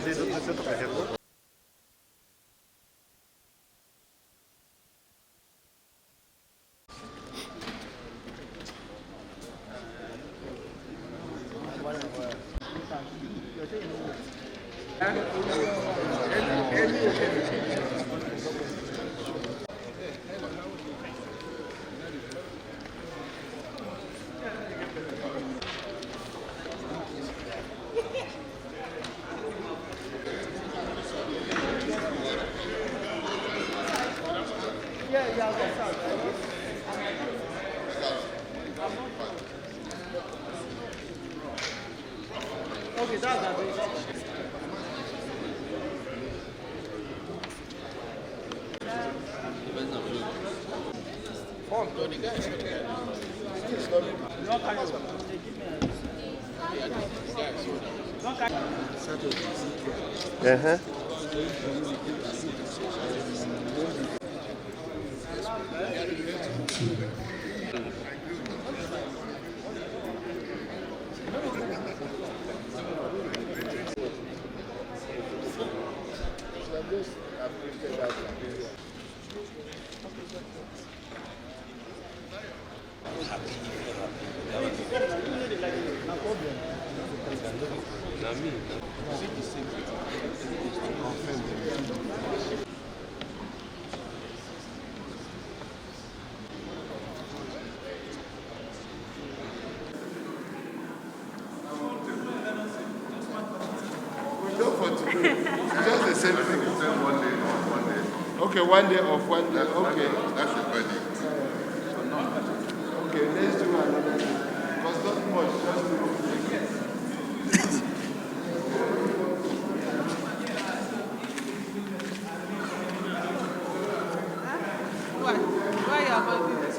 Okay, that's Uh-huh. For today. It's just the same thing. One day off, 1 day. Okay, 1 day off, 1 day. Okay. That's the wedding. Okay, let's do another day. Because not much, just do why you are going to this?